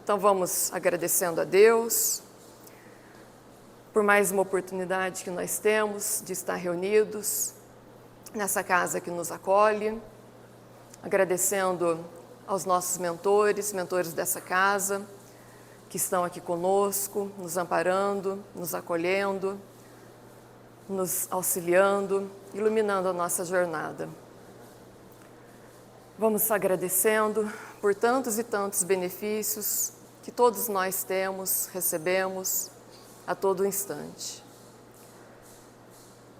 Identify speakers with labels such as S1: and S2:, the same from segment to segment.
S1: Então vamos agradecendo a Deus por mais uma oportunidade que nós temos de estar reunidos nessa casa que nos acolhe, agradecendo aos nossos mentores dessa casa, que estão aqui conosco, nos amparando, nos acolhendo, nos auxiliando, iluminando a nossa jornada. Vamos agradecendo por tantos e tantos benefícios que todos nós temos, recebemos a todo instante.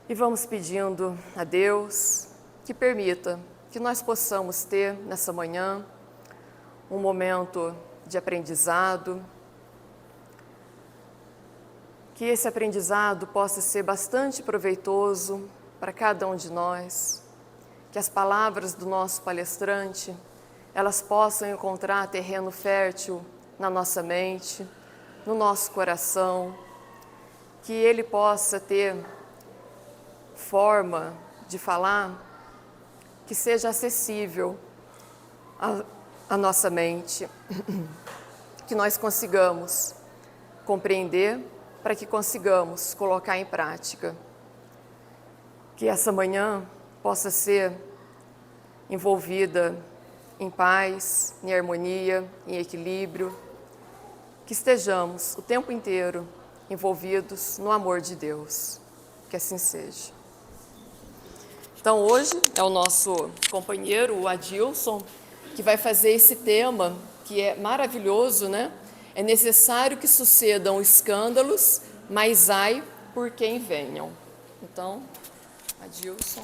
S1: E vamos pedindo a Deus que permita que nós possamos ter nessa manhã um momento de aprendizado, que esse aprendizado possa ser bastante proveitoso para cada um de nós, que as palavras do nosso palestrante, elas possam encontrar terreno fértil na nossa mente, no nosso coração, que ele possa ter forma de falar que seja acessível à nossa mente, que nós consigamos compreender para que consigamos colocar em prática. Que essa manhã possa ser envolvida em paz, em harmonia, em equilíbrio, que estejamos o tempo inteiro envolvidos no amor de Deus. Que assim seja. Então hoje é o nosso companheiro, o Adilson, que vai fazer esse tema, que é maravilhoso, né? É necessário que sucedam escândalos, mas ai por quem venham. Então, Adilson.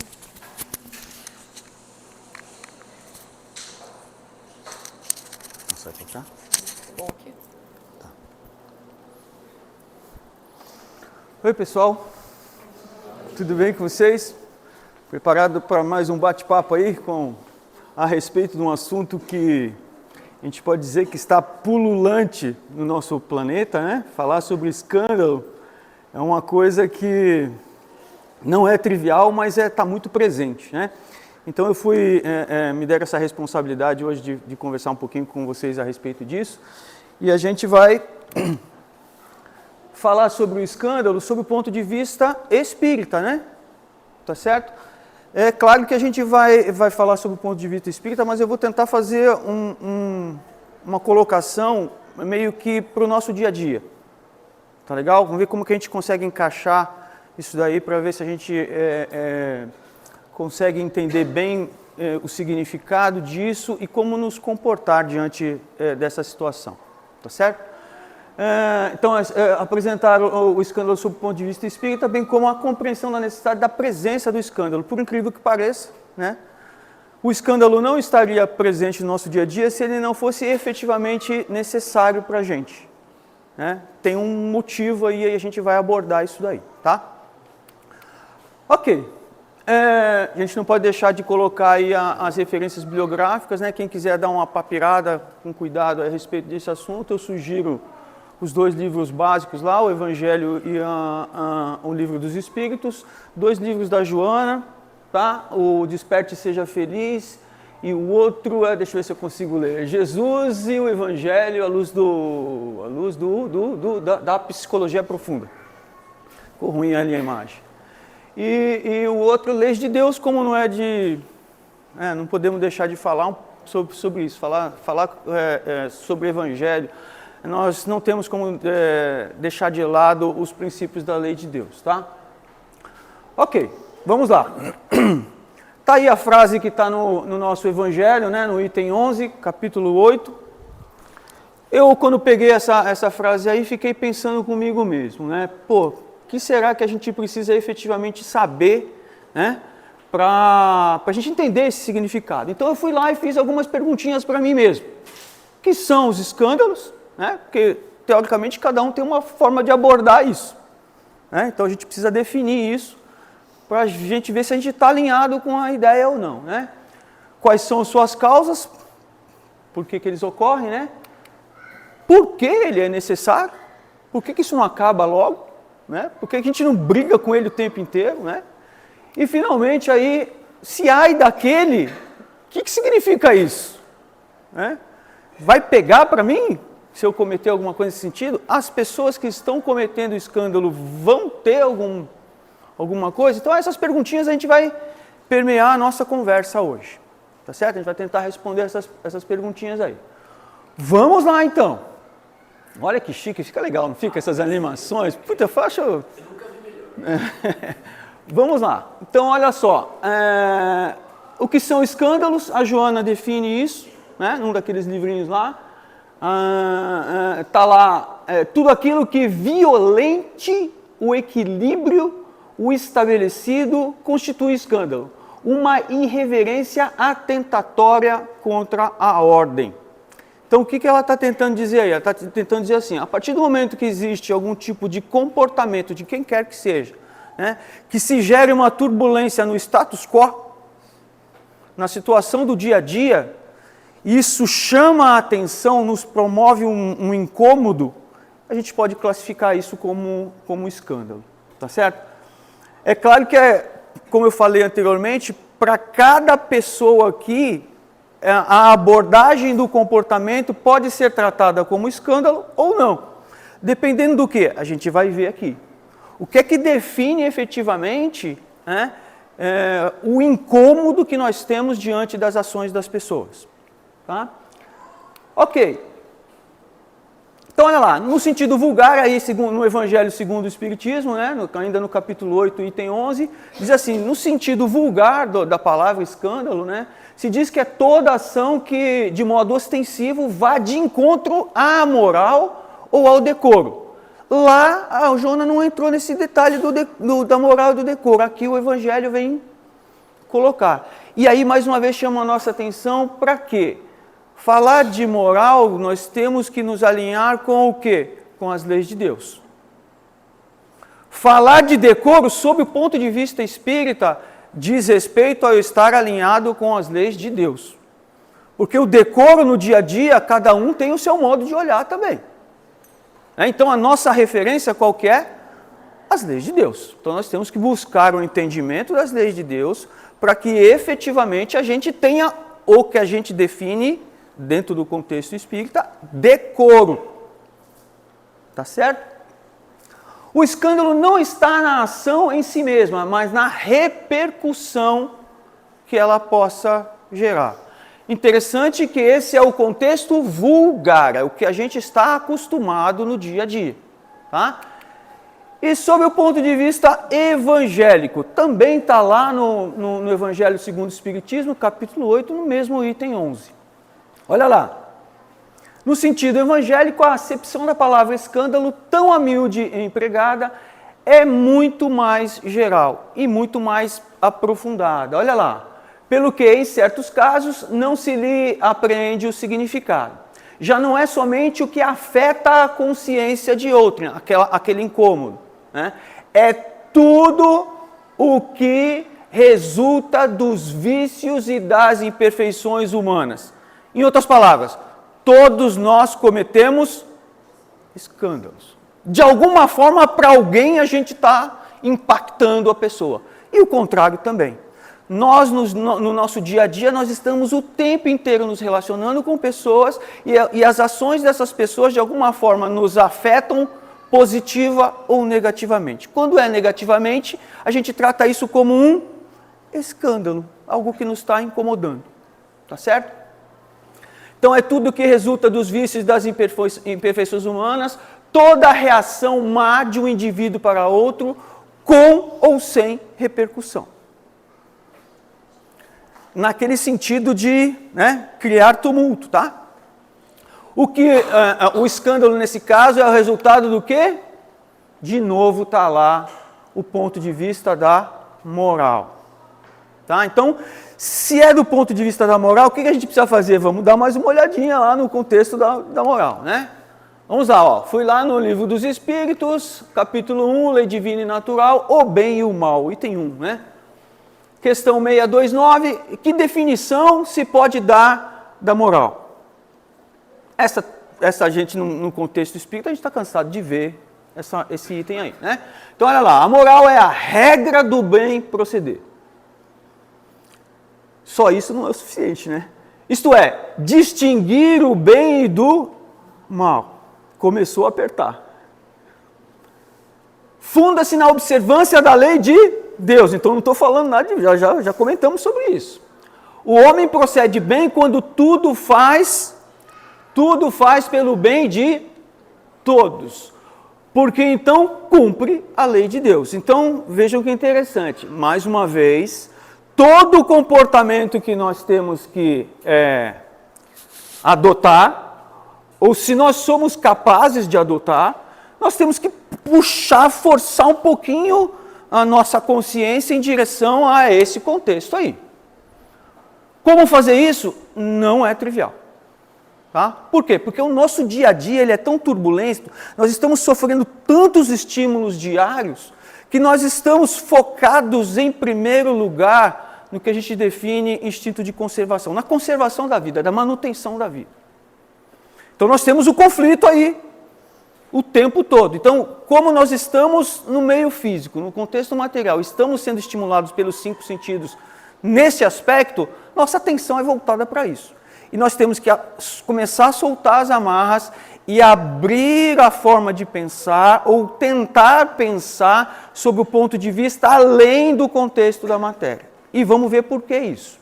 S2: Consegue fechar?
S1: Bom aqui.
S2: Tá. Oi, pessoal. Tudo bem com vocês? Preparado para mais um bate-papo aí a respeito de um assunto que a gente pode dizer que está pululante no nosso planeta, né? Falar sobre escândalo é uma coisa que não é trivial, mas está muito presente, né? Então eu me deram essa responsabilidade hoje de conversar um pouquinho com vocês a respeito disso, e a gente vai falar sobre o escândalo sob o ponto de vista espírita, né? Tá certo? É claro que a gente vai falar sobre o ponto de vista espírita, mas eu vou tentar fazer uma colocação meio que para o nosso dia a dia. Tá legal? Vamos ver como que a gente consegue encaixar isso daí para ver se a gente consegue entender bem o significado disso e como nos comportar diante dessa situação. Tá certo? Então, apresentar o escândalo sob o ponto de vista espírita, bem como a compreensão da necessidade da presença do escândalo. Por incrível que pareça, né? O escândalo não estaria presente no nosso dia a dia se ele não fosse efetivamente necessário para a gente, né? Tem um motivo aí e a gente vai abordar isso daí, tá? Ok. A gente não pode deixar de colocar aí as referências bibliográficas, né? Quem quiser dar uma papirada com cuidado a respeito desse assunto, eu sugiro os dois livros básicos lá, o Evangelho e o Livro dos Espíritos, 2 livros da Joana, tá? O Desperte e Seja Feliz, e o outro deixa eu ver se eu consigo ler, Jesus e o Evangelho à luz da psicologia profunda. Ficou ruim ali a imagem. E o outro, Leis de Deus, como não é de... não podemos deixar de falar sobre isso, falar sobre o Evangelho. Nós não temos como deixar de lado os princípios da lei de Deus, tá? Ok, vamos lá. Está aí a frase que está no nosso Evangelho, né, no item 11, capítulo 8. Eu, quando peguei essa frase aí, fiquei pensando comigo mesmo, né? Pô, o que será que a gente precisa efetivamente saber, né, para a gente entender esse significado? Então eu fui lá e fiz algumas perguntinhas para mim mesmo. O que são os escândalos? Né? Porque, teoricamente, cada um tem uma forma de abordar isso, né? Então a gente precisa definir isso para a gente ver se a gente está alinhado com a ideia ou não, né? Quais são as suas causas, por que eles ocorrem, né? Por que ele é necessário, por que isso não acaba logo, né? Por que a gente não briga com ele o tempo inteiro, né? E, finalmente, aí, se ai daquele, o que significa isso? Né? Vai pegar para mim? se eu cometer alguma coisa nesse sentido, as pessoas que estão cometendo escândalo vão ter alguma coisa? Então essas perguntinhas a gente vai permear a nossa conversa hoje, tá certo? A gente vai tentar responder essas perguntinhas aí. Vamos lá então. Olha que chique, fica legal, não fica essas animações? Puta, eu acho... Eu nunca vi melhor. Vamos lá. Então olha só, o que são escândalos? A Joana define isso, né, num daqueles livrinhos lá. Está lá, tudo aquilo que violente o equilíbrio, o estabelecido, constitui escândalo. Uma irreverência atentatória contra a ordem. Então, o que ela está tentando dizer aí? Ela está tentando dizer assim, a partir do momento que existe algum tipo de comportamento, de quem quer que seja, né, que se gere uma turbulência no status quo, na situação do dia a dia, isso chama a atenção, nos promove um incômodo, a gente pode classificar isso como escândalo, tá certo? É claro que, como eu falei anteriormente, para cada pessoa aqui, a abordagem do comportamento pode ser tratada como escândalo ou não. Dependendo do que? A gente vai ver aqui. O que é que define efetivamente, né, o incômodo que nós temos diante das ações das pessoas. Tá? Ok. Então, olha lá, no sentido vulgar, aí, no Evangelho segundo o Espiritismo, né, ainda no capítulo 8, item 11, diz assim, no sentido vulgar da palavra escândalo, né, se diz que é toda ação que, de modo ostensivo, vá de encontro à moral ou ao decoro. Lá, a Joana não entrou nesse detalhe da moral e do decoro. Aqui o Evangelho vem colocar. E aí, mais uma vez, chama a nossa atenção para quê? Falar de moral, nós temos que nos alinhar com o quê? Com as leis de Deus. Falar de decoro, sob o ponto de vista espírita, diz respeito a eu estar alinhado com as leis de Deus. Porque o decoro no dia a dia, cada um tem o seu modo de olhar também. Então a nossa referência qual que é? As leis de Deus. Então nós temos que buscar o entendimento das leis de Deus para que efetivamente a gente tenha o que a gente define, dentro do contexto espírita, decoro. Tá certo? O escândalo não está na ação em si mesma, mas na repercussão que ela possa gerar. Interessante que esse é o contexto vulgar, é o que a gente está acostumado no dia a dia. Tá? E sob o ponto de vista evangélico, também está lá no Evangelho segundo o Espiritismo, capítulo 8, no mesmo item 11. Olha lá. No sentido evangélico, a acepção da palavra escândalo, tão a miúde empregada, é muito mais geral e muito mais aprofundada. Olha lá. Pelo que, em certos casos, não se lhe apreende o significado. Já não é somente o que afeta a consciência de outrem, aquele incômodo. Né? É tudo o que resulta dos vícios e das imperfeições humanas. Em outras palavras, todos nós cometemos escândalos. De alguma forma, para alguém, a gente está impactando a pessoa. E o contrário também. Nós, no nosso dia a dia, nós estamos o tempo inteiro nos relacionando com pessoas e as ações dessas pessoas, de alguma forma, nos afetam positiva ou negativamente. Quando é negativamente, a gente trata isso como um escândalo, algo que nos está incomodando. Tá certo? Então, é tudo que resulta dos vícios das imperfeições humanas, toda a reação má de um indivíduo para outro, com ou sem repercussão. Naquele sentido de, né, criar tumulto, tá? O escândalo nesse caso é o resultado do quê? De novo está lá o ponto de vista da moral. Tá? Então, se é do ponto de vista da moral, o que a gente precisa fazer? Vamos dar mais uma olhadinha lá no contexto da moral, né? Vamos lá, ó. Fui lá no Livro dos Espíritos, capítulo 1, Lei Divina e Natural, o bem e o mal, item 1, né? Questão 629, que definição se pode dar da moral? Essa gente, no contexto espírita, a gente está cansado de ver esse item aí, né? Então, olha lá, a moral é a regra do bem proceder. Só isso não é o suficiente, né? Isto é, distinguir o bem do mal. Começou a apertar. Funda-se na observância da lei de Deus. Então não estou falando nada, já comentamos sobre isso. O homem procede bem quando tudo faz pelo bem de todos. Porque então cumpre a lei de Deus. Então vejam que interessante. Mais uma vez, todo o comportamento que nós temos que adotar, ou se nós somos capazes de adotar, nós temos que puxar, forçar um pouquinho a nossa consciência em direção a esse contexto aí. Como fazer isso? Não é trivial. Tá? Por quê? Porque o nosso dia a dia ele é tão turbulento, nós estamos sofrendo tantos estímulos diários, que nós estamos focados em primeiro lugar no que a gente define instinto de conservação, na conservação da vida, da manutenção da vida. Então nós temos o conflito aí, o tempo todo. Então, como nós estamos no meio físico, no contexto material, estamos sendo estimulados pelos 5 sentidos nesse aspecto, nossa atenção é voltada para isso. E nós temos que começar a soltar as amarras e abrir a forma de pensar ou tentar pensar sob o ponto de vista além do contexto da matéria. E vamos ver por que isso.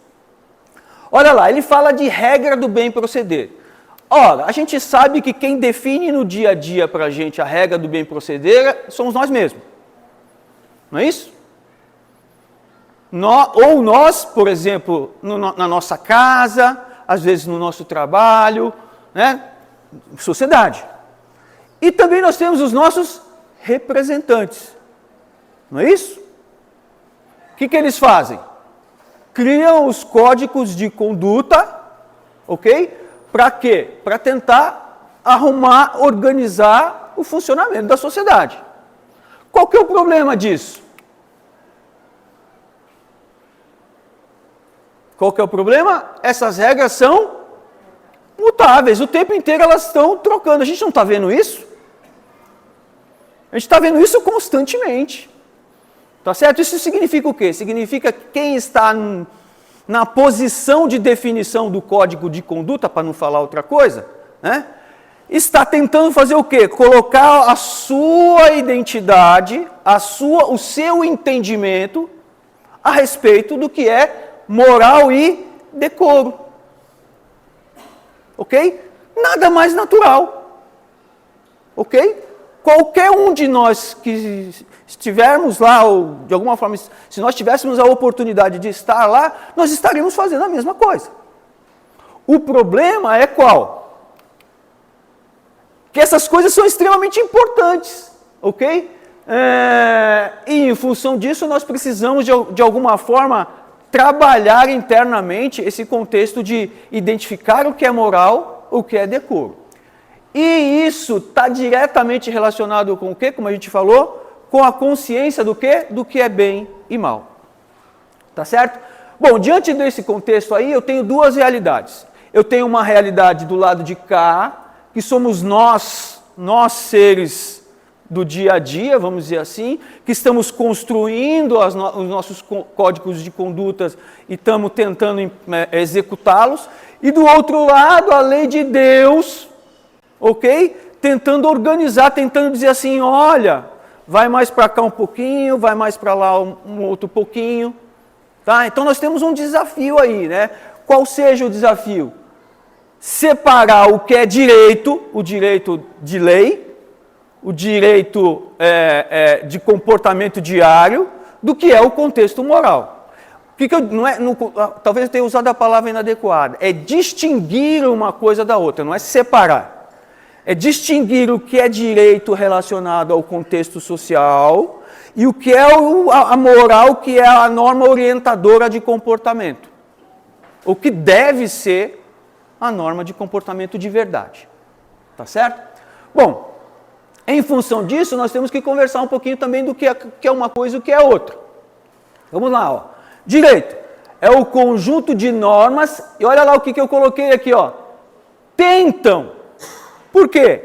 S2: Olha lá, ele fala de regra do bem proceder. Ora, a gente sabe que quem define no dia a dia para a gente a regra do bem proceder somos nós mesmos. Não é isso? Ou nós, por exemplo, na nossa casa, às vezes no nosso trabalho, né? Sociedade. E também nós temos os nossos representantes. Não é isso? O que eles fazem? Criam os códigos de conduta, ok? Para quê? Para tentar arrumar, organizar o funcionamento da sociedade. Qual que é o problema disso? Qual que é o problema? Essas regras são mutáveis. O tempo inteiro elas estão trocando. A gente não está vendo isso? A gente está vendo isso constantemente. Tá certo? Isso significa o quê? Significa que quem está na posição de definição do código de conduta, para não falar outra coisa, né? Está tentando fazer o quê? Colocar a sua identidade, o seu entendimento a respeito do que é moral e decoro. Ok? Nada mais natural. Ok? Qualquer um de nós que estivermos lá, ou de alguma forma, se nós tivéssemos a oportunidade de estar lá, nós estaríamos fazendo a mesma coisa. O problema é qual? Que essas coisas são extremamente importantes. Ok? E em função disso, nós precisamos de alguma forma trabalhar internamente esse contexto de identificar o que é moral, o que é decoro. E isso está diretamente relacionado com o quê? Como a gente falou, com a consciência do quê? Do que é bem e mal. Tá certo? Bom, diante desse contexto aí, eu tenho duas realidades. Eu tenho uma realidade do lado de cá, que somos nós seres do dia a dia, vamos dizer assim, que estamos construindo os nossos códigos de condutas e estamos tentando executá-los. E do outro lado, a lei de Deus, ok? Tentando organizar, tentando dizer assim, olha, vai mais para cá um pouquinho, vai mais para lá um outro pouquinho. Tá? Então nós temos um desafio aí, né? Qual seja o desafio? Separar o que é direito, o direito de lei, o direito de comportamento diário, do que é o contexto moral. Talvez eu tenha usado a palavra inadequada. É distinguir uma coisa da outra, não é separar. É distinguir o que é direito relacionado ao contexto social e o que é a moral, que é a norma orientadora de comportamento. O que deve ser a norma de comportamento de verdade. Tá certo? Bom, em função disso, nós temos que conversar um pouquinho também do que é uma coisa e o que é outra. Vamos lá, ó. Direito é o conjunto de normas, e olha lá o que eu coloquei aqui, ó. Tentam. Por quê?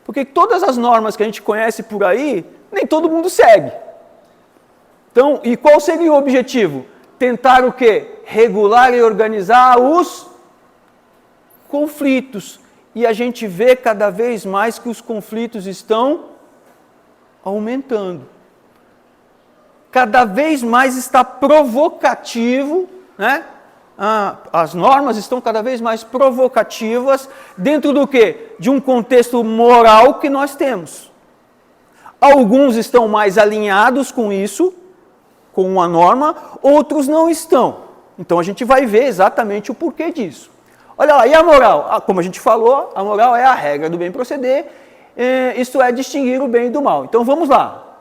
S2: Porque todas as normas que a gente conhece por aí, nem todo mundo segue. Então, e qual seria o objetivo? Tentar o quê? Regular e organizar os conflitos. e a gente vê cada vez mais que os conflitos estão aumentando. Cada vez mais está provocativo, né? As normas estão cada vez mais provocativas dentro do quê? De um contexto moral que nós temos. Alguns estão mais alinhados com isso, com uma norma, outros não estão. Então a gente vai ver exatamente o porquê disso. Olha lá, e a moral? Como a gente falou, a moral é a regra do bem proceder, isto é, distinguir o bem do mal. Então vamos lá.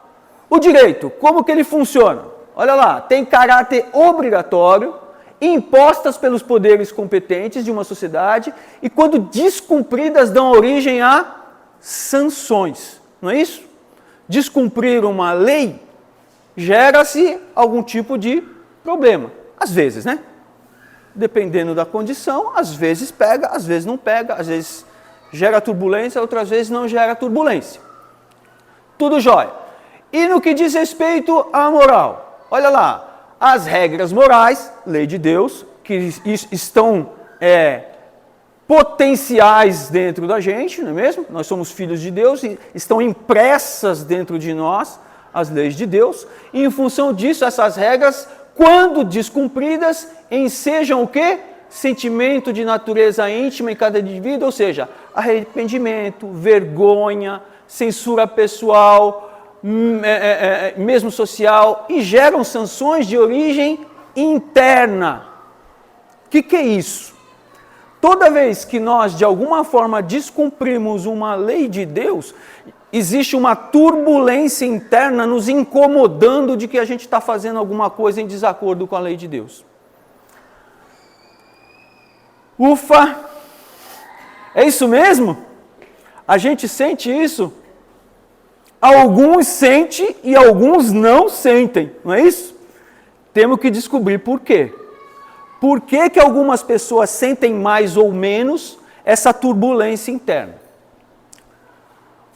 S2: O direito, como que ele funciona? Olha lá, tem caráter obrigatório, impostas pelos poderes competentes de uma sociedade e, quando descumpridas, dão origem a sanções. Não é isso? Descumprir uma lei gera-se algum tipo de problema. Às vezes, né? Dependendo da condição, às vezes pega, às vezes não pega, às vezes gera turbulência, outras vezes não gera turbulência. Tudo jóia. E no que diz respeito à moral? Olha lá. As regras morais, lei de Deus, que estão potenciais dentro da gente, não é mesmo? Nós somos filhos de Deus e estão impressas dentro de nós as leis de Deus. E em função disso, essas regras, quando descumpridas, ensejam o quê? Sentimento de natureza íntima em cada indivíduo, ou seja, arrependimento, vergonha, censura pessoal, mesmo social, e geram sanções de origem interna. O que é isso? Toda vez que nós, de alguma forma, descumprimos uma lei de Deus, existe uma turbulência interna nos incomodando de que a gente está fazendo alguma coisa em desacordo com a lei de Deus. Ufa! É isso mesmo? A gente sente isso? Alguns sentem e alguns não sentem, não é isso? Temos que descobrir por quê. Por que que algumas pessoas sentem mais ou menos essa turbulência interna?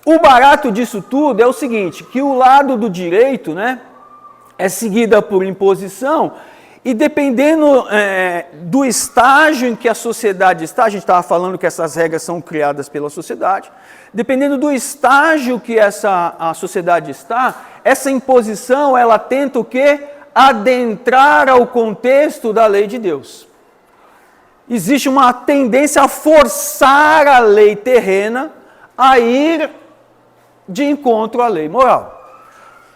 S2: O barato disso tudo é o seguinte, que o lado do direito, né, é seguida por imposição, e dependendo do estágio em que a sociedade está, a gente estava falando que essas regras são criadas pela sociedade, dependendo do estágio que a sociedade está, essa imposição, ela tenta o quê? Adentrar ao contexto da lei de Deus. Existe uma tendência a forçar a lei terrena a ir de encontro à lei moral.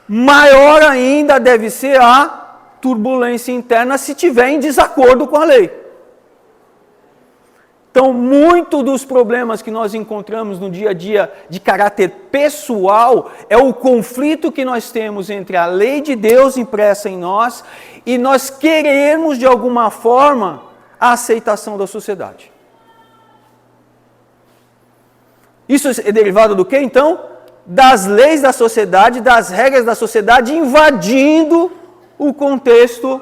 S2: Maior ainda deve ser a turbulência interna se tiver em desacordo com a lei. Então, muito dos problemas que nós encontramos no dia a dia de caráter pessoal é o conflito que nós temos entre a lei de Deus impressa em nós e nós queremos, de alguma forma, a aceitação da sociedade. Isso é derivado do quê, então? Das leis da sociedade, das regras da sociedade invadindo o contexto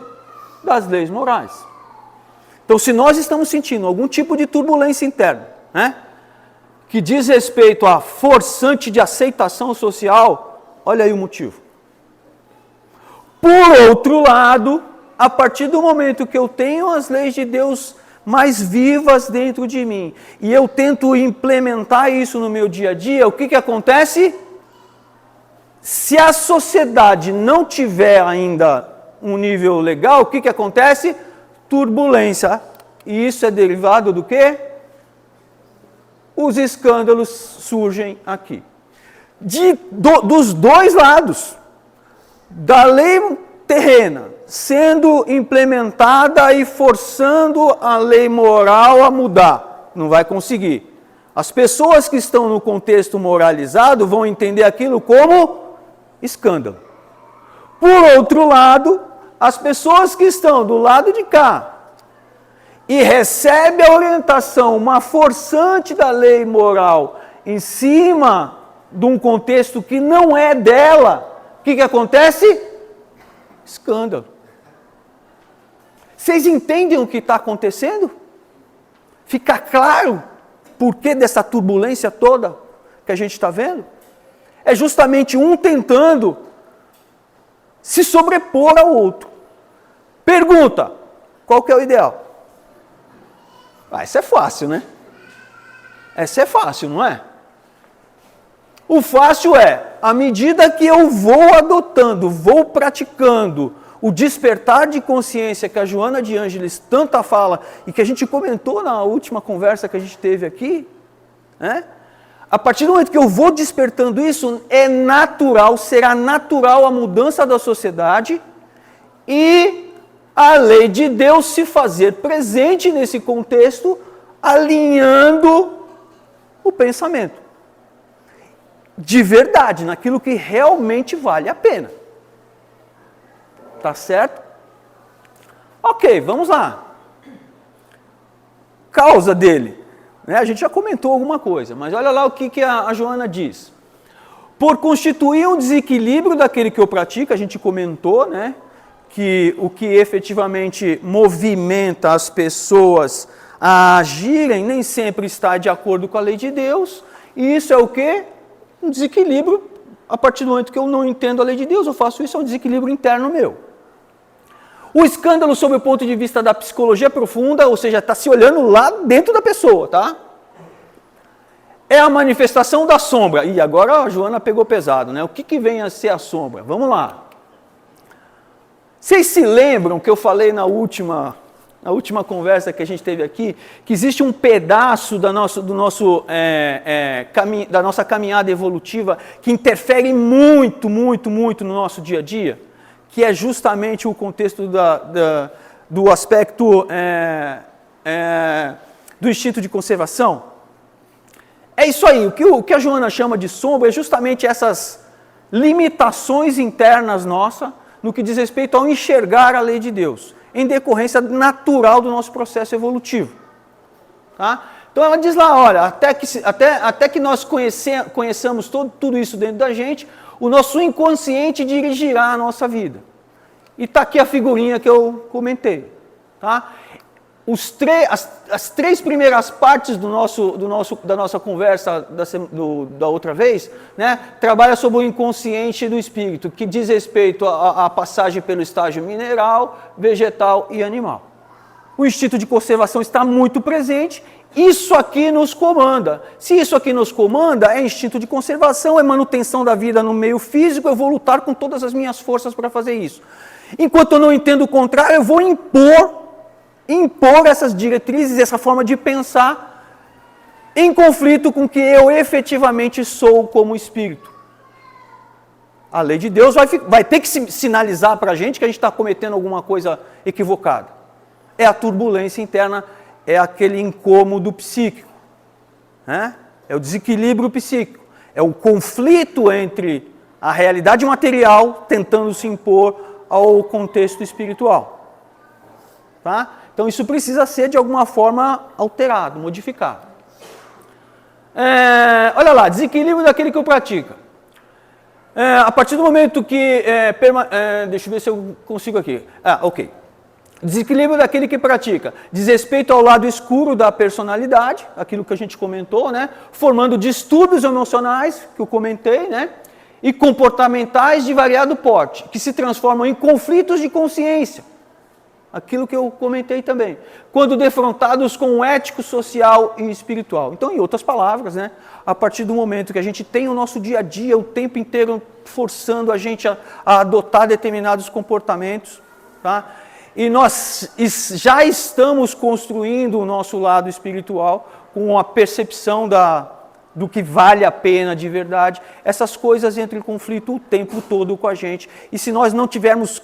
S2: das leis morais. Então, se nós estamos sentindo algum tipo de turbulência interna, né, que diz respeito a forçante de aceitação social, olha aí o motivo. Por outro lado, a partir do momento que eu tenho as leis de Deus mais vivas dentro de mim, e eu tento implementar isso no meu dia a dia, o que acontece? Se a sociedade não tiver ainda um nível legal, o que acontece? Turbulência. E isso é derivado do quê? Os escândalos surgem aqui. Dos dois lados. Da lei terrena sendo implementada e forçando a lei moral a mudar. Não vai conseguir. As pessoas que estão no contexto moralizado vão entender aquilo como escândalo. Por outro lado, as pessoas que estão do lado de cá e recebem a orientação, uma forçante da lei moral em cima de um contexto que não é dela, o que acontece? Escândalo. Vocês entendem o que está acontecendo? Fica claro por que dessa turbulência toda que a gente está vendo? É justamente um tentando se sobrepor ao outro. Pergunta, qual que é o ideal? Isso é fácil, né? Essa é fácil, não é? O fácil é, à medida que eu vou adotando, vou praticando o despertar de consciência que a Joana de Ângeles tanta fala e que a gente comentou na última conversa que a gente teve aqui, né? A partir do momento que eu vou despertando isso, é natural, será natural a mudança da sociedade e a lei de Deus se fazer presente nesse contexto, alinhando o pensamento. De verdade, naquilo que realmente vale a pena. Tá certo? Ok, vamos lá. Causa dele. A gente já comentou alguma coisa, mas olha lá o que a Joana diz. Por constituir um desequilíbrio daquele que eu pratico, a gente comentou, né? Que o que efetivamente movimenta as pessoas a agirem nem sempre está de acordo com a lei de Deus. E isso é o quê? Um desequilíbrio. A partir do momento que eu não entendo a lei de Deus, eu faço isso, é um desequilíbrio interno meu. O escândalo sob o ponto de vista da psicologia profunda, ou seja, está se olhando lá dentro da pessoa, tá? É a manifestação da sombra. E agora a Joana pegou pesado, né? O que vem a ser a sombra? Vamos lá. Vocês se lembram que eu falei na última conversa que a gente teve aqui, que existe um pedaço da nossa caminhada evolutiva que interfere muito no nosso dia a dia? Que é justamente o contexto do aspecto do instinto de conservação. É isso aí, o que a Joana chama de sombra é justamente essas limitações internas nossas no que diz respeito ao enxergar a lei de Deus, em decorrência natural do nosso processo evolutivo. Tá? Então ela diz lá, olha, até que nós conheçamos tudo isso dentro da gente, o nosso inconsciente dirigirá a nossa vida. E está aqui a figurinha que eu comentei. Tá? As três primeiras partes da nossa conversa da outra vez, né, trabalha sobre o inconsciente do espírito, que diz respeito à passagem pelo estágio mineral, vegetal e animal. O instinto de conservação está muito presente. Isso aqui nos comanda. Se isso aqui nos comanda, é instinto de conservação, é manutenção da vida no meio físico, eu vou lutar com todas as minhas forças para fazer isso. Enquanto eu não entendo o contrário, eu vou impor essas diretrizes, essa forma de pensar, em conflito com o que eu efetivamente sou como espírito. A lei de Deus vai ter que sinalizar para a gente que a gente está cometendo alguma coisa equivocada. É a turbulência interna, é aquele incômodo psíquico, né? É o desequilíbrio psíquico, é o conflito entre a realidade material tentando se impor ao contexto espiritual. Tá? Então isso precisa ser de alguma forma alterado, modificado. Olha lá, desequilíbrio daquele que eu pratica. A partir do momento que... deixa eu ver se eu consigo aqui. Ok. Desequilíbrio daquele que pratica. Diz respeito ao lado escuro da personalidade, aquilo que a gente comentou, né? Formando distúrbios emocionais, que eu comentei, né? E comportamentais de variado porte, que se transformam em conflitos de consciência. Aquilo que eu comentei também. Quando defrontados com o ético, social e espiritual. Então, em outras palavras, né? A partir do momento que a gente tem o nosso dia a dia, o tempo inteiro forçando a gente a adotar determinados comportamentos, tá? E nós já estamos construindo o nosso lado espiritual com a percepção do que vale a pena de verdade. Essas coisas entram em conflito o tempo todo com a gente. E se nós não tivermos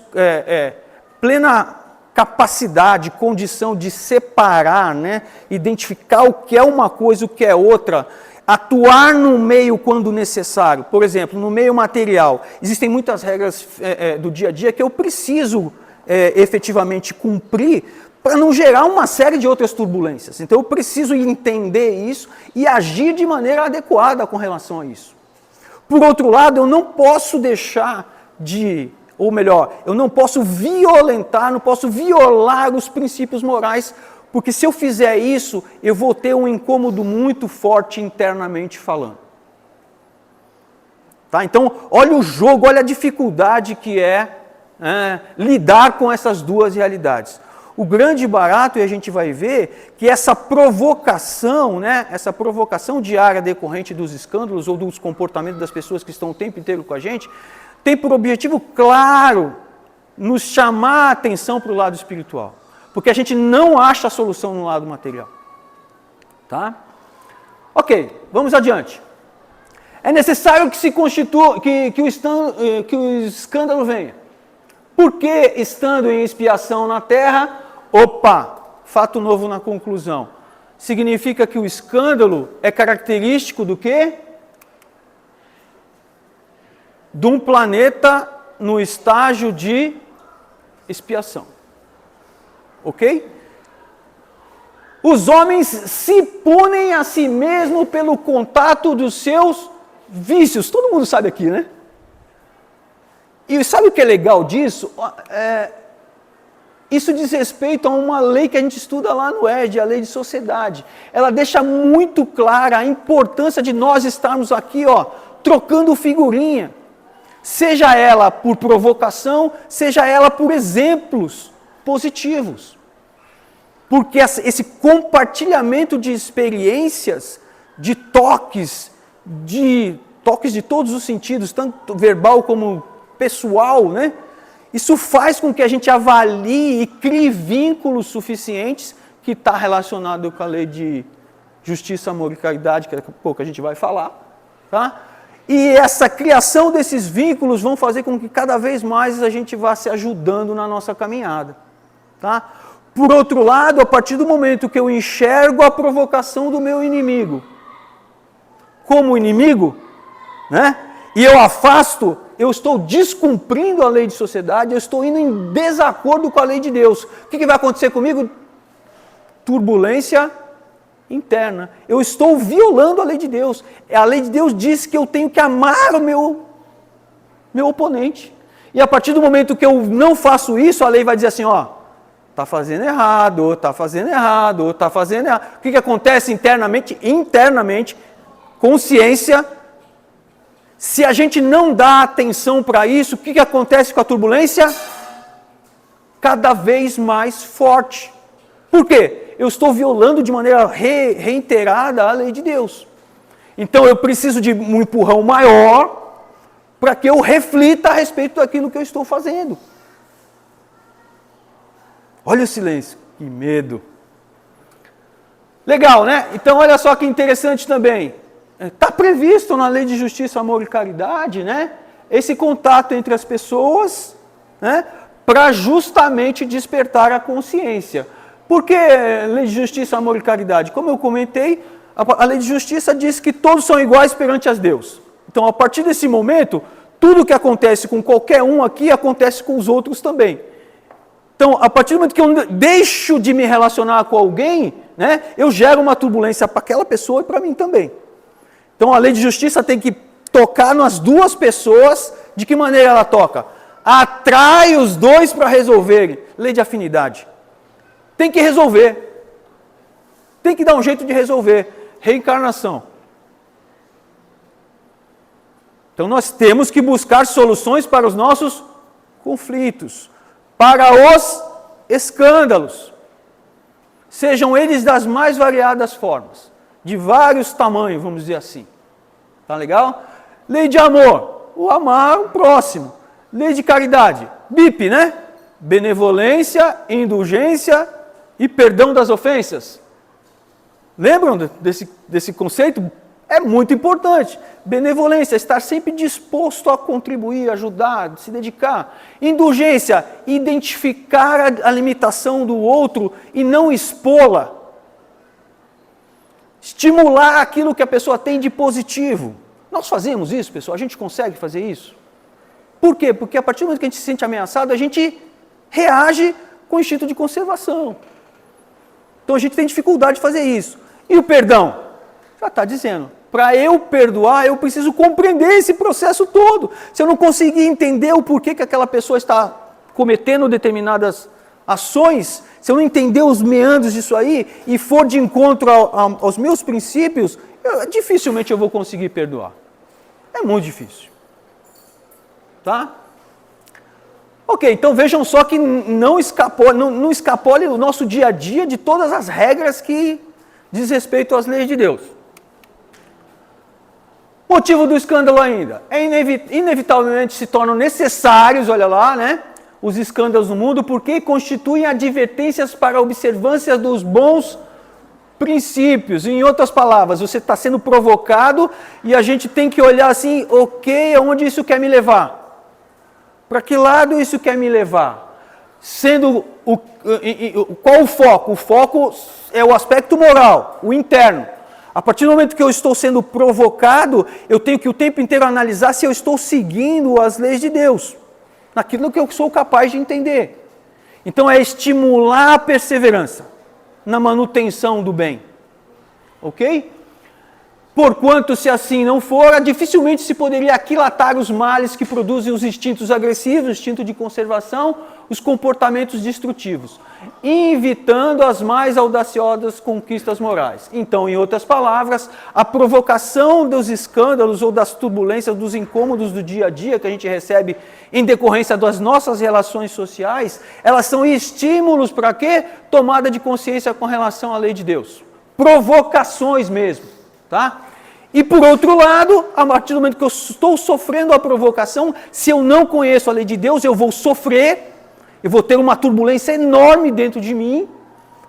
S2: plena capacidade, condição de separar, né, identificar o que é uma coisa e o que é outra, atuar no meio quando necessário. Por exemplo, no meio material, existem muitas regras do dia a dia que eu preciso efetivamente cumprir para não gerar uma série de outras turbulências. Então eu preciso entender isso e agir de maneira adequada com relação a isso. Por outro lado, eu não posso deixar ou melhor, eu não posso violentar, não posso violar os princípios morais, porque se eu fizer isso, eu vou ter um incômodo muito forte internamente falando. Tá? Então, olha o jogo, olha a dificuldade que lidar com essas duas realidades. O grande barato, e a gente vai ver, que essa provocação, né, essa provocação diária decorrente dos escândalos ou dos comportamentos das pessoas que estão o tempo inteiro com a gente, tem por objetivo claro nos chamar a atenção para o lado espiritual. Porque a gente não acha a solução no lado material. Tá? Ok, vamos adiante. É necessário que se constitua, que o escândalo venha. Porque estando em expiação na terra, opa, fato novo na conclusão. Significa que o escândalo é característico do quê? De um planeta no estágio de expiação. Ok? Os homens se punem a si mesmos pelo contato dos seus vícios. Todo mundo sabe aqui, né? E sabe o que é legal disso? Isso diz respeito a uma lei que a gente estuda lá no ED, a lei de sociedade. Ela deixa muito clara a importância de nós estarmos aqui, ó, trocando figurinha. Seja ela por provocação, seja ela por exemplos positivos. Porque esse compartilhamento de experiências, de toques de todos os sentidos, tanto verbal como pessoal, né? Isso faz com que a gente avalie e crie vínculos suficientes que está relacionado com a lei de justiça, amor e caridade, que daqui a pouco a gente vai falar, tá? E essa criação desses vínculos vão fazer com que cada vez mais a gente vá se ajudando na nossa caminhada, tá? Por outro lado, a partir do momento que eu enxergo a provocação do meu inimigo como inimigo, né? E eu afasto, eu estou descumprindo a lei de sociedade, eu estou indo em desacordo com a lei de Deus. O que vai acontecer comigo? Turbulência interna. Eu estou violando a lei de Deus. A lei de Deus diz que eu tenho que amar o meu oponente. E a partir do momento que eu não faço isso, a lei vai dizer assim, ó, está fazendo errado, está fazendo errado, está fazendo errado. O que acontece internamente? Internamente, consciência. Se a gente não dá atenção para isso, o que acontece com a turbulência? Cada vez mais forte. Por quê? Eu estou violando de maneira reiterada a lei de Deus. Então eu preciso de um empurrão maior para que eu reflita a respeito daquilo que eu estou fazendo. Olha o silêncio, que medo. Legal, né? Então olha só que interessante também. Está previsto na lei de justiça, amor e caridade, né? Esse contato entre as pessoas, né? Para justamente despertar a consciência. Por que lei de justiça, amor e caridade? Como eu comentei, a lei de justiça diz que todos são iguais perante a Deus. Então, a partir desse momento, tudo que acontece com qualquer um aqui, acontece com os outros também. Então, a partir do momento que eu deixo de me relacionar com alguém, né, eu gero uma turbulência para aquela pessoa e para mim também. Então, a lei de justiça tem que tocar nas duas pessoas. De que maneira ela toca? Atrai os dois para resolverem. Lei de afinidade. Tem que resolver. Tem que dar um jeito de resolver. Reencarnação. Então nós temos que buscar soluções para os nossos conflitos, para os escândalos. Sejam eles das mais variadas formas, de vários tamanhos, vamos dizer assim. Tá legal? Lei de amor, o amar o próximo. Lei de caridade, BIP, né? Benevolência, indulgência e perdão das ofensas. Lembram desse conceito? É muito importante. Benevolência, estar sempre disposto a contribuir, ajudar, se dedicar. Indulgência, identificar a limitação do outro e não expô-la. Estimular aquilo que a pessoa tem de positivo. Nós fazemos isso, pessoal? A gente consegue fazer isso? Por quê? Porque a partir do momento que a gente se sente ameaçado, a gente reage com o instinto de conservação. Então a gente tem dificuldade de fazer isso. E o perdão? Já está dizendo. Para eu perdoar, eu preciso compreender esse processo todo. Se eu não conseguir entender o porquê que aquela pessoa está cometendo determinadas ações, se eu não entender os meandros disso aí e for de encontro aos meus princípios, dificilmente eu vou conseguir perdoar. É muito difícil. Tá? Ok, então vejam só que não escapou o nosso dia a dia de todas as regras que diz respeito às leis de Deus. Motivo do escândalo ainda. Inevitavelmente se tornam necessários, olha lá, né? Os escândalos no mundo, porque constituem advertências para a observância dos bons princípios. Em outras palavras, você está sendo provocado e a gente tem que olhar assim, ok, aonde isso quer me levar? Para que lado isso quer me levar? Qual o foco? O foco é o aspecto moral, o interno. A partir do momento que eu estou sendo provocado, eu tenho que o tempo inteiro analisar se eu estou seguindo as leis de Deus, naquilo que eu sou capaz de entender. Então é estimular a perseverança na manutenção do bem. Ok? Porquanto, se assim não for, dificilmente se poderia aquilatar os males que produzem os instintos agressivos, o instinto de conservação, os comportamentos destrutivos, evitando as mais audaciosas conquistas morais. Então, em outras palavras, a provocação dos escândalos ou das turbulências, dos incômodos do dia a dia que a gente recebe em decorrência das nossas relações sociais, elas são estímulos para quê? Tomada de consciência com relação à lei de Deus. Provocações mesmo, tá? E por outro lado, a partir do momento que eu estou sofrendo a provocação, se eu não conheço a lei de Deus, eu vou sofrer, eu vou ter uma turbulência enorme dentro de mim,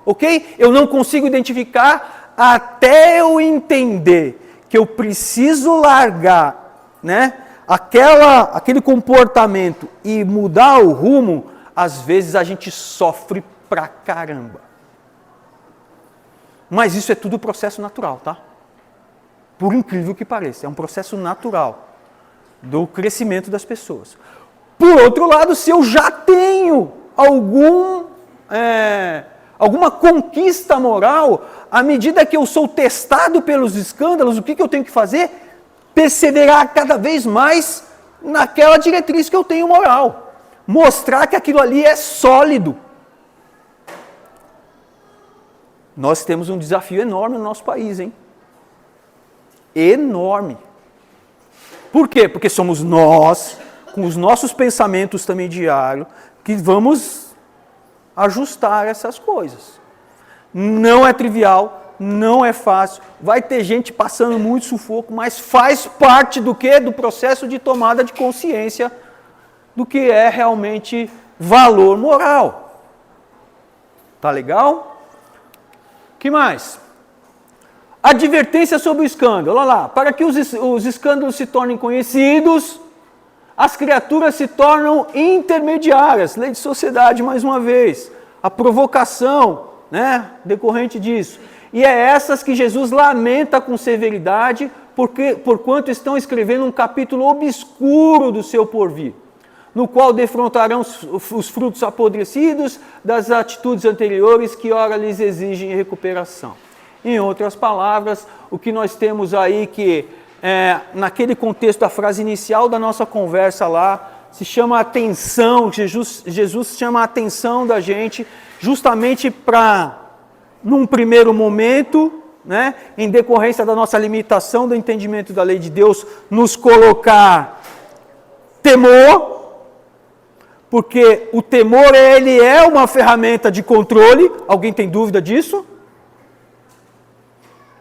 S2: ok? Eu não consigo identificar até eu entender que eu preciso largar, né, aquele comportamento e mudar o rumo. Às vezes a gente sofre pra caramba. Mas isso é tudo processo natural, tá? Por incrível que pareça, é um processo natural do crescimento das pessoas. Por outro lado, se eu já tenho alguma conquista moral, à medida que eu sou testado pelos escândalos, o que eu tenho que fazer? Perseverar cada vez mais naquela diretriz que eu tenho moral. Mostrar que aquilo ali é sólido. Nós temos um desafio enorme no nosso país, hein? Enorme. Por quê? Porque somos nós, com os nossos pensamentos também diários, que vamos ajustar essas coisas. Não é trivial, não é fácil, vai ter gente passando muito sufoco, mas faz parte do quê? Do processo de tomada de consciência do que é realmente valor moral. Tá legal? O que mais? Advertência sobre o escândalo. Olha lá, para que os escândalos se tornem conhecidos, as criaturas se tornam intermediárias. Lei de sociedade, mais uma vez. A provocação, né, decorrente disso. E é essas que Jesus lamenta com severidade, porquanto estão escrevendo um capítulo obscuro do seu porvir, no qual defrontarão os frutos apodrecidos das atitudes anteriores que ora lhes exigem recuperação. Em outras palavras, o que nós temos aí que, naquele contexto da frase inicial da nossa conversa lá, se chama a atenção, Jesus chama a atenção da gente, justamente para, num primeiro momento, né, em decorrência da nossa limitação do entendimento da lei de Deus, nos colocar temor, porque o temor ele é uma ferramenta de controle. Alguém tem dúvida disso?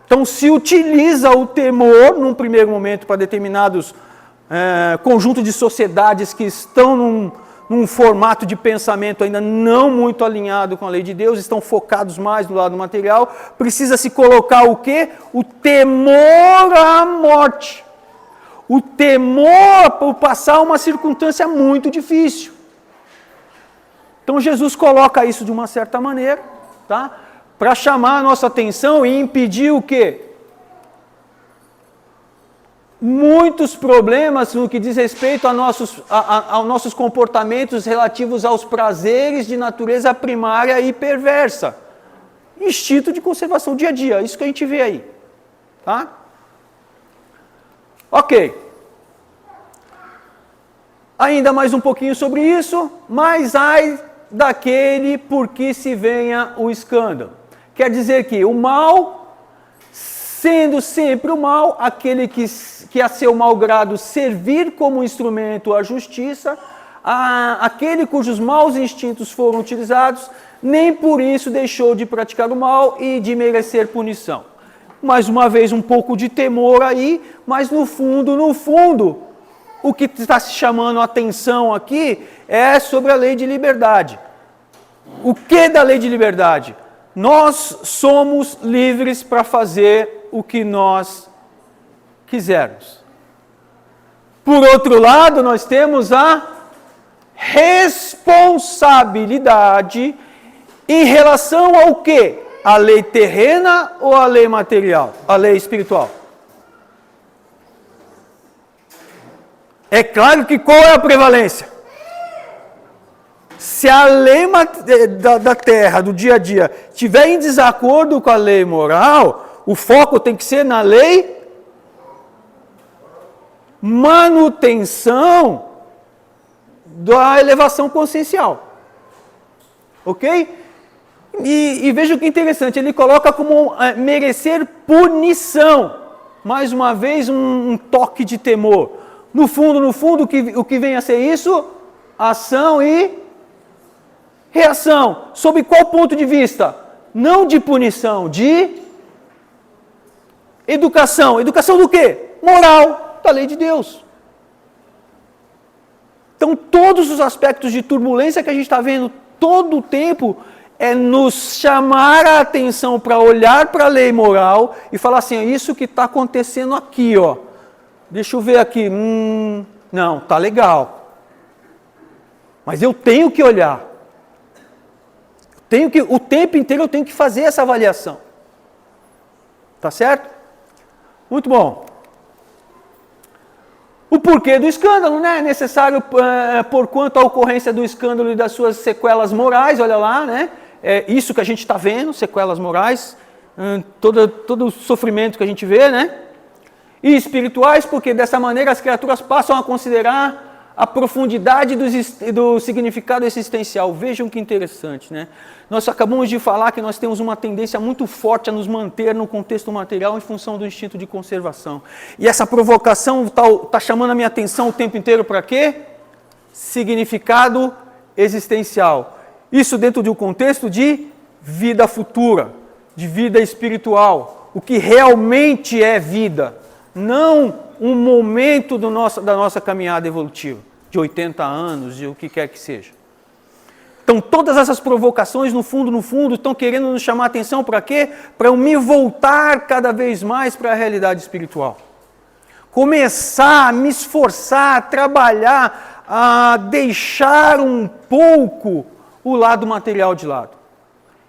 S2: Então se utiliza o temor num primeiro momento para determinados conjuntos de sociedades que estão num formato de pensamento ainda não muito alinhado com a lei de Deus, estão focados mais do lado material. Precisa se colocar o quê? O temor à morte. O temor por passar uma circunstância muito difícil. Então Jesus coloca isso de uma certa maneira, tá? Para chamar a nossa atenção e impedir o quê? Muitos problemas no que diz respeito aos nossos comportamentos relativos aos prazeres de natureza primária e perversa. Instinto de conservação dia a dia, isso que a gente vê aí. Tá? Ok. Ainda mais um pouquinho sobre isso, mas ai daquele por que se venha o escândalo. Quer dizer que o mal, sendo sempre o mal, aquele que a seu mau grado servir como instrumento à justiça, aquele cujos maus instintos foram utilizados, nem por isso deixou de praticar o mal e de merecer punição. Mais uma vez, um pouco de temor aí, mas no fundo, o que está se chamando a atenção aqui é sobre a lei de liberdade. O que da lei de liberdade? Nós somos livres para fazer o que nós quisermos. Por outro lado, nós temos a responsabilidade em relação ao quê? A lei terrena ou a lei material? A lei espiritual? É claro que qual é a prevalência? Se a lei da terra, do dia a dia, estiver em desacordo com a lei moral, o foco tem que ser na lei manutenção da elevação consciencial. Ok? E veja que interessante, ele coloca como merecer punição. Mais uma vez, um toque de temor. No fundo, o que vem a ser isso? Ação e reação. Sob qual ponto de vista? Não de punição, de educação. Educação do quê? Moral, da lei de Deus. Então, todos os aspectos de turbulência que a gente está vendo todo o tempo é nos chamar a atenção para olhar para a lei moral e falar assim, isso que está acontecendo aqui, ó. Deixa eu ver aqui, não, tá legal. Mas eu tenho que olhar. O tempo inteiro eu tenho que fazer essa avaliação. Tá certo? Muito bom. O porquê do escândalo, né? É necessário, porquanto a ocorrência do escândalo e das suas sequelas morais, olha lá, né? É isso que a gente está vendo, sequelas morais, todo o sofrimento que a gente vê, né? E espirituais, porque dessa maneira as criaturas passam a considerar a profundidade do significado existencial. Vejam que interessante, né? Nós acabamos de falar que nós temos uma tendência muito forte a nos manter no contexto material em função do instinto de conservação. E essa provocação está chamando a minha atenção o tempo inteiro para quê? Significado existencial. Isso dentro de um contexto de vida futura, de vida espiritual. O que realmente é vida. Não um momento da nossa caminhada evolutiva, de 80 anos, de o que quer que seja. Então, todas essas provocações, no fundo, estão querendo nos chamar a atenção para quê? Para eu me voltar cada vez mais para a realidade espiritual. Começar a me esforçar, a trabalhar, a deixar um pouco o lado material de lado.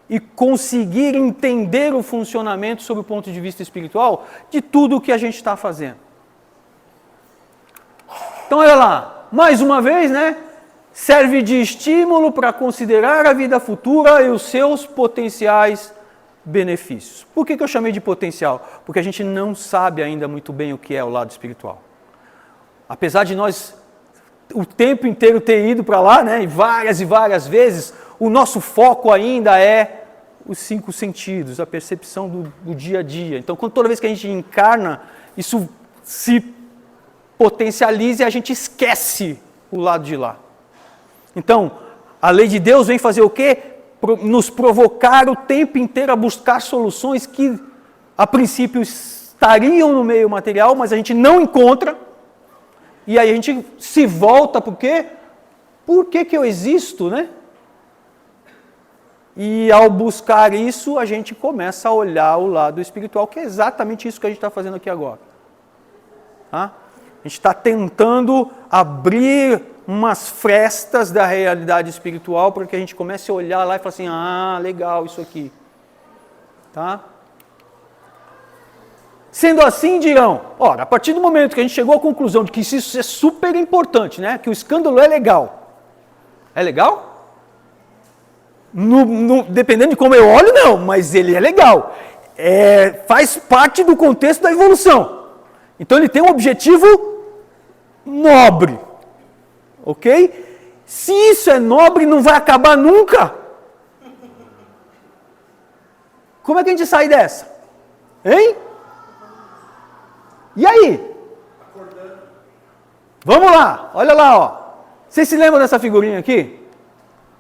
S2: E conseguir entender o funcionamento sob o ponto de vista espiritual de tudo o que a gente está fazendo. Então, olha lá, mais uma vez, né? Serve de estímulo para considerar a vida futura e os seus potenciais benefícios. Por que eu chamei de potencial? Porque a gente não sabe ainda muito bem o que é o lado espiritual. Apesar de nós o tempo inteiro ter ido para lá, né? E várias vezes, o nosso foco ainda é os 5 sentidos, a percepção do dia a dia. Então, toda vez que a gente encarna, isso se potencializa e a gente esquece o lado de lá. Então, a lei de Deus vem fazer o quê? Nos provocar o tempo inteiro a buscar soluções que, a princípio, estariam no meio material, mas a gente não encontra. E aí a gente se volta, por quê? Por que eu existo, né? E ao buscar isso, a gente começa a olhar o lado espiritual, que é exatamente isso que a gente está fazendo aqui agora. Tá? A gente está tentando abrir umas frestas da realidade espiritual para que a gente comece a olhar lá e falar assim, legal isso aqui. Tá? Sendo assim, dirão, ora, a partir do momento que a gente chegou à conclusão de que isso é super importante, né? Que o escândalo é legal. É legal? Dependendo de como eu olho, não, mas ele é legal. Faz parte do contexto da evolução. Então ele tem um objetivo nobre. Ok? Se isso é nobre, não vai acabar nunca. Como é que a gente sai dessa? Hein? E aí? Vamos lá, olha lá, ó. Vocês se lembram dessa figurinha aqui?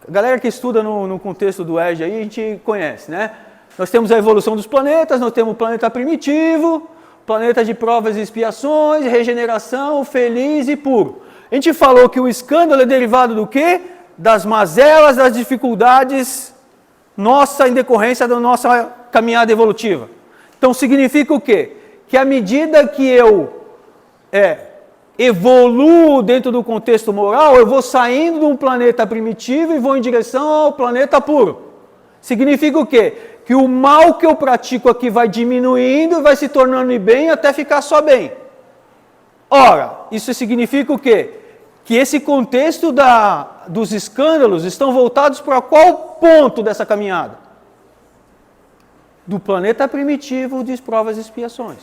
S2: A galera que estuda no contexto do EGE aí, a gente conhece, né? Nós temos a evolução dos planetas, nós temos o planeta primitivo, planeta de provas e expiações, regeneração, feliz e puro. A gente falou que o escândalo é derivado do quê? Das mazelas, das dificuldades nossa em decorrência da nossa caminhada evolutiva. Então significa o quê? Que à medida que eu evoluo dentro do contexto moral, eu vou saindo de um planeta primitivo e vou em direção ao planeta puro. Significa o quê? Que o mal que eu pratico aqui vai diminuindo, vai se tornando bem até ficar só bem. Ora, isso significa o quê? Que esse contexto dos escândalos estão voltados para qual ponto dessa caminhada? Do planeta primitivo de provas e expiações.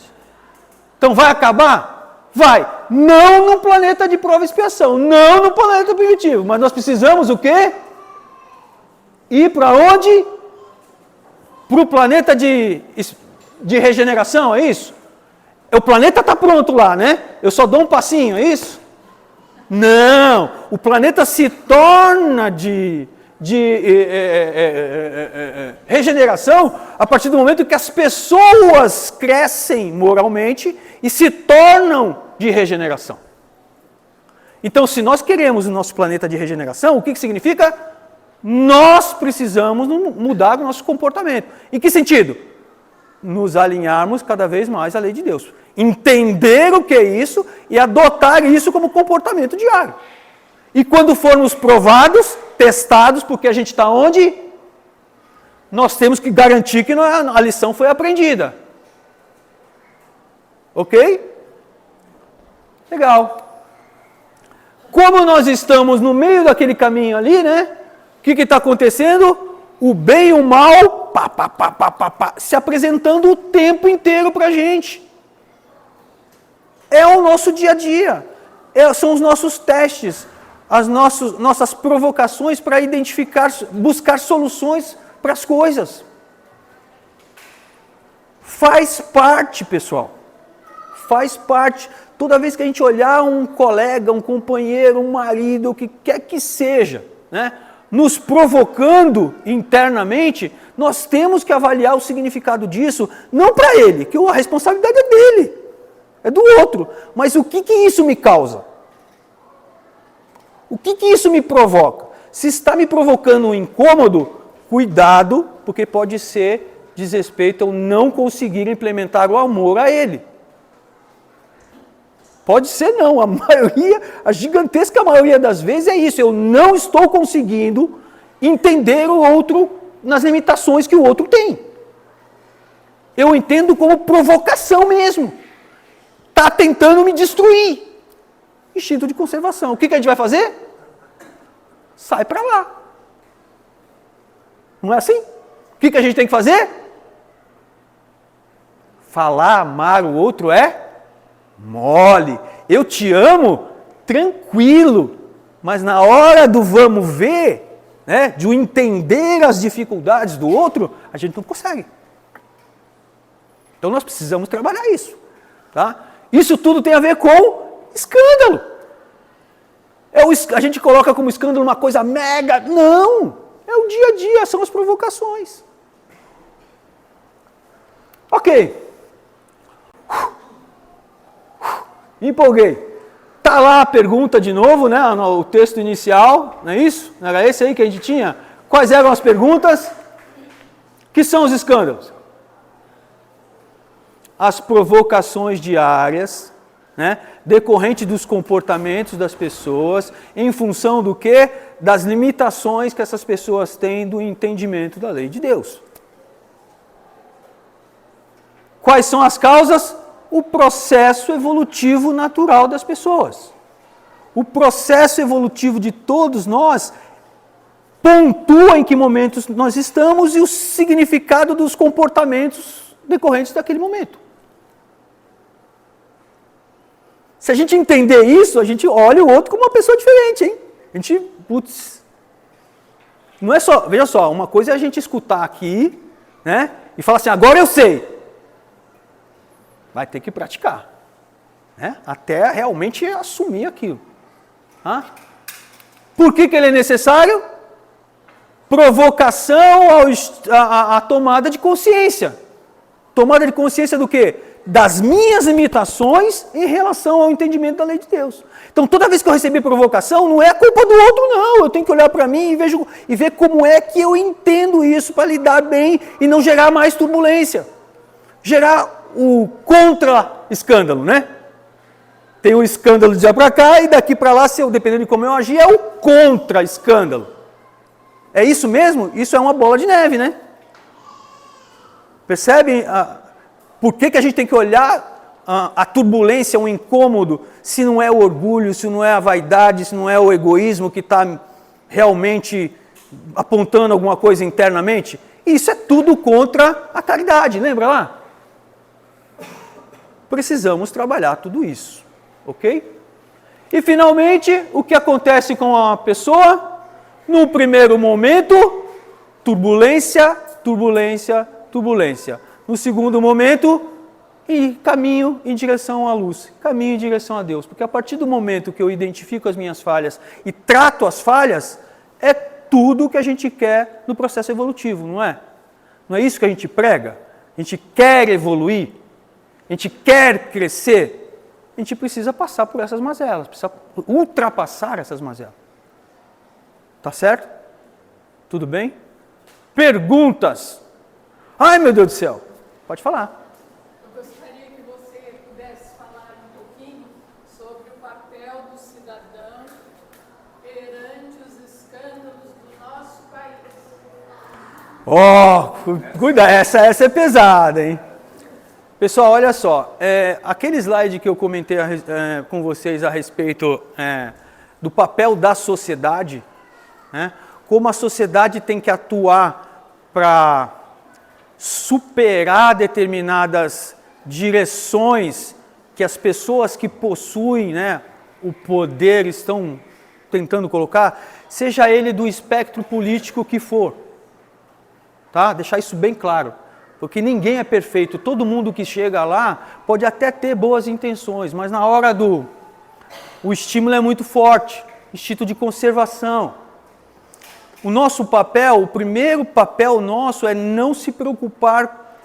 S2: Então vai acabar? Vai. Não no planeta de prova e expiação, não no planeta primitivo, mas nós precisamos o quê? Ir para onde? Para o planeta de regeneração, é isso? O planeta está pronto lá, né? Eu só dou um passinho, é isso? Não, o planeta se torna de regeneração a partir do momento que as pessoas crescem moralmente e se tornam de regeneração. Então, se nós queremos o nosso planeta de regeneração, o que significa? Nós precisamos mudar o nosso comportamento. Em que sentido? Nos alinharmos cada vez mais à lei de Deus. Entender o que é isso e adotar isso como comportamento diário. E quando formos provados, testados, porque a gente está onde? Nós temos que garantir que a lição foi aprendida. Ok? Legal. Como nós estamos no meio daquele caminho ali, né? O que está acontecendo? O bem e o mal, se apresentando o tempo inteiro para a gente. É o nosso dia a dia. São os nossos testes, as nossas provocações para identificar, buscar soluções para as coisas. Faz parte, pessoal. Faz parte. Toda vez que a gente olhar um colega, um companheiro, um marido, o que quer que seja, né, nos provocando internamente, nós temos que avaliar o significado disso, não para ele, que a responsabilidade é dele, é do outro. Mas o que isso me causa? O que isso me provoca? Se está me provocando um incômodo, cuidado, porque pode ser desrespeito ao não conseguir implementar o amor a ele. Pode ser não, a gigantesca maioria das vezes é isso, eu não estou conseguindo entender o outro nas limitações que o outro tem. Eu entendo como provocação mesmo. Está tentando me destruir. Instinto de conservação. O que a gente vai fazer? Sai para lá. Não é assim? O que a gente tem que fazer? Falar, amar o outro é mole. Eu te amo, tranquilo. Mas na hora do vamos ver, né, de entender as dificuldades do outro, a gente não consegue. Então nós precisamos trabalhar isso. Tá? Isso tudo tem a ver com escândalo. A gente coloca como escândalo uma coisa mega. Não! É o dia a dia, são as provocações. Ok. Me empolguei. Está lá a pergunta de novo, né? O texto inicial, não é isso? Não era esse aí que a gente tinha? Quais eram as perguntas? Que são os escândalos? As provocações diárias, né? Decorrente dos comportamentos das pessoas, em função do quê? Das limitações que essas pessoas têm do entendimento da lei de Deus. Quais são as causas? O processo evolutivo natural das pessoas. O processo evolutivo de todos nós pontua em que momentos nós estamos e o significado dos comportamentos decorrentes daquele momento. Se a gente entender isso, a gente olha o outro como uma pessoa diferente, hein? A gente, putz, não é só, veja só, uma coisa é a gente escutar aqui, né? E falar assim, agora eu sei. Vai ter que praticar, né? Até realmente assumir aquilo. Por que ele é necessário? Provocação à tomada de consciência. Tomada de consciência do quê? Das minhas limitações em relação ao entendimento da lei de Deus. Então, toda vez que eu receber provocação, não é culpa do outro, não. Eu tenho que olhar para mim e ver como é que eu entendo isso para lidar bem e não gerar mais turbulência. Gerar o contra-escândalo, né? Tem o escândalo de lá para cá e daqui para lá, se eu, dependendo de como eu agir, é o contra-escândalo. É isso mesmo? Isso é uma bola de neve, né? Percebem por que a gente tem que olhar a turbulência, o incômodo, se não é o orgulho, se não é a vaidade, se não é o egoísmo que está realmente apontando alguma coisa internamente? Isso é tudo contra a caridade, lembra lá? Precisamos trabalhar tudo isso, ok? E finalmente, o que acontece com a pessoa? No primeiro momento, turbulência, turbulência, turbulência. No segundo momento, caminho em direção à luz, caminho em direção a Deus. Porque a partir do momento que eu identifico as minhas falhas e trato as falhas, é tudo que a gente quer no processo evolutivo, não é? Não é isso que a gente prega? A gente quer evoluir, a gente quer crescer, a gente precisa passar por essas mazelas, precisa ultrapassar essas mazelas. Tá certo? Tudo bem? Perguntas? Ai, meu Deus do céu. Pode falar.
S1: Eu gostaria que você pudesse falar um pouquinho sobre o papel do cidadão perante os escândalos do nosso país.
S2: Cuida, essa é pesada, hein? Pessoal, olha só. Aquele slide que eu comentei com vocês a respeito do papel da sociedade, né? Como a sociedade tem que atuar para superar determinadas direções que as pessoas que possuem, né, o poder estão tentando colocar, seja ele do espectro político que for. Tá? Deixar isso bem claro. Porque ninguém é perfeito. Todo mundo que chega lá pode até ter boas intenções, mas na hora o estímulo é muito forte. Instinto de conservação. O nosso papel, o primeiro papel nosso é não se preocupar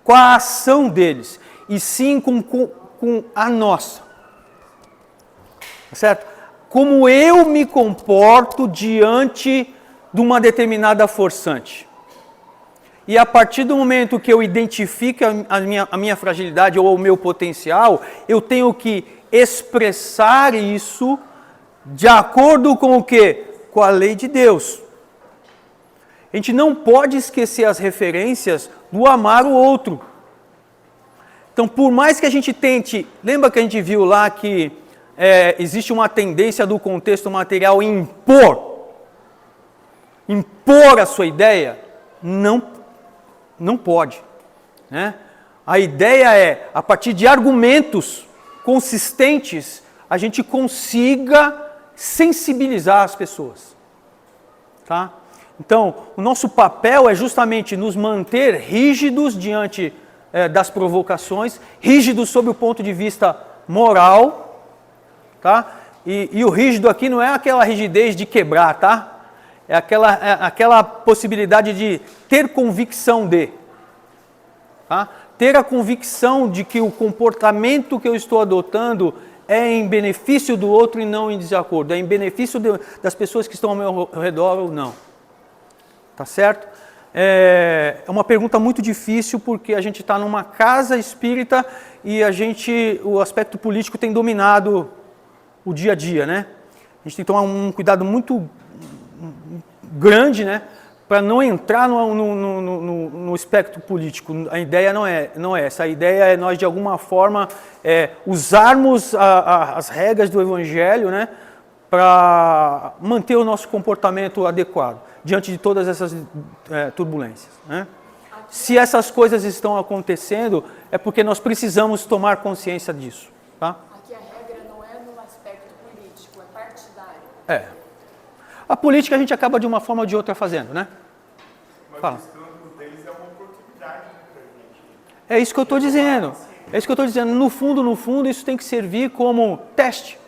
S2: com a ação deles, e sim com a nossa. Certo? Como eu me comporto diante de uma determinada forçante. E a partir do momento que eu identifico a minha fragilidade ou o meu potencial, eu tenho que expressar isso de acordo com o quê? Com a lei de Deus. A gente não pode esquecer as referências do amar o outro. Então, por mais que a gente tente, lembra que a gente viu lá que existe uma tendência do contexto material em impor a sua ideia? Não pode. Né? A ideia é, a partir de argumentos consistentes, a gente consiga sensibilizar as pessoas. Tá? Então, o nosso papel é justamente nos manter rígidos diante das provocações, rígidos sob o ponto de vista moral, tá? E o rígido aqui não é aquela rigidez de quebrar, tá? É aquela possibilidade de ter convicção de. Tá? Ter a convicção de que o comportamento que eu estou adotando é em benefício do outro e não em desacordo. É em benefício das pessoas que estão ao meu redor ou não. Tá certo? É uma pergunta muito difícil porque a gente está numa casa espírita e o aspecto político tem dominado o dia a dia, né? A gente tem que tomar um cuidado muito grande, né? Para não entrar no espectro político. A ideia não é essa. A ideia é nós, de alguma forma, usarmos as regras do Evangelho, né, para manter o nosso comportamento adequado diante de todas essas turbulências. Né? Se essas coisas estão acontecendo, é porque nós precisamos tomar consciência disso. Tá?
S1: Aqui a regra não é no aspecto político, é partidário.
S2: A política a gente acaba de uma forma ou de outra fazendo, né?
S3: Mas o escândalo deles é uma oportunidade para a gente.
S2: É isso que eu estou dizendo. É isso que eu estou dizendo. No fundo, isso tem que servir como teste.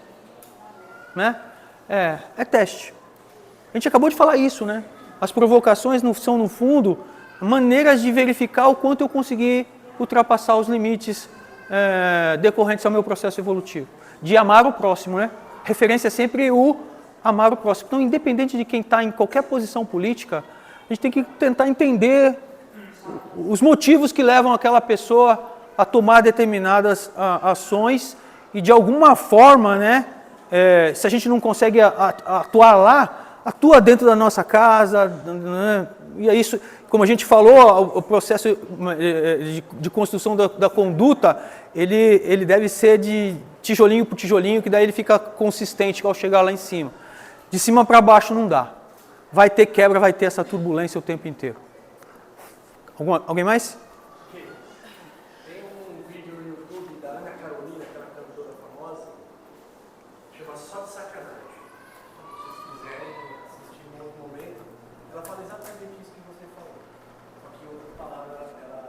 S2: Né? é teste. A gente acabou de falar isso, né? As provocações são, no fundo, maneiras de verificar o quanto eu consegui ultrapassar os limites decorrentes ao meu processo evolutivo. De amar o próximo, né? Referência é sempre o amar o próximo. Então, independente de quem está em qualquer posição política, a gente tem que tentar entender os motivos que levam aquela pessoa a tomar determinadas ações e, de alguma forma, né? Se a gente não consegue atuar lá, atua dentro da nossa casa, né? E é isso, como a gente falou, o processo de construção da conduta, ele deve ser de tijolinho por tijolinho, que daí ele fica consistente ao chegar lá em cima. De cima para baixo não dá. Vai ter quebra, vai ter essa turbulência o tempo inteiro. Alguém mais?
S4: Tem um vídeo no YouTube da Ana Carolina, aquela cantora famosa, chama Só de Sacanagem. Se vocês quiserem assistir em outro momento, ela fala exatamente isso que você falou. Só que em outra palavra, ela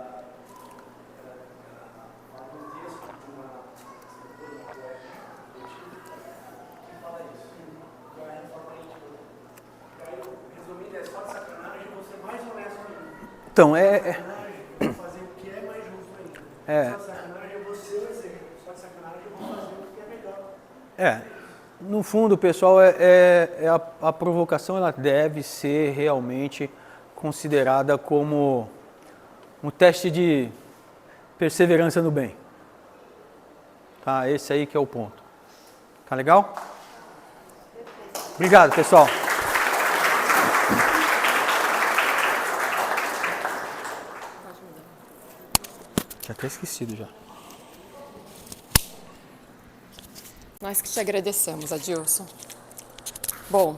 S4: fala um texto de uma escritora, uma poeta, que fala isso. Da reforma íntima. Aí, resumindo, é só de sacanagem você mais honesto ainda.
S2: Então,
S4: Fazer o que é mais justo ainda. Só de sacanagem eu vou ser o exemplo. Só de sacanagem eu vou fazer o que é melhor.
S2: No fundo, pessoal, a provocação ela deve ser realmente considerada como um teste de perseverança no bem. Tá? Esse aí que é o ponto. Tá legal? Obrigado, pessoal. Já até esquecido já.
S1: Nós que te agradecemos, Adilson. Bom,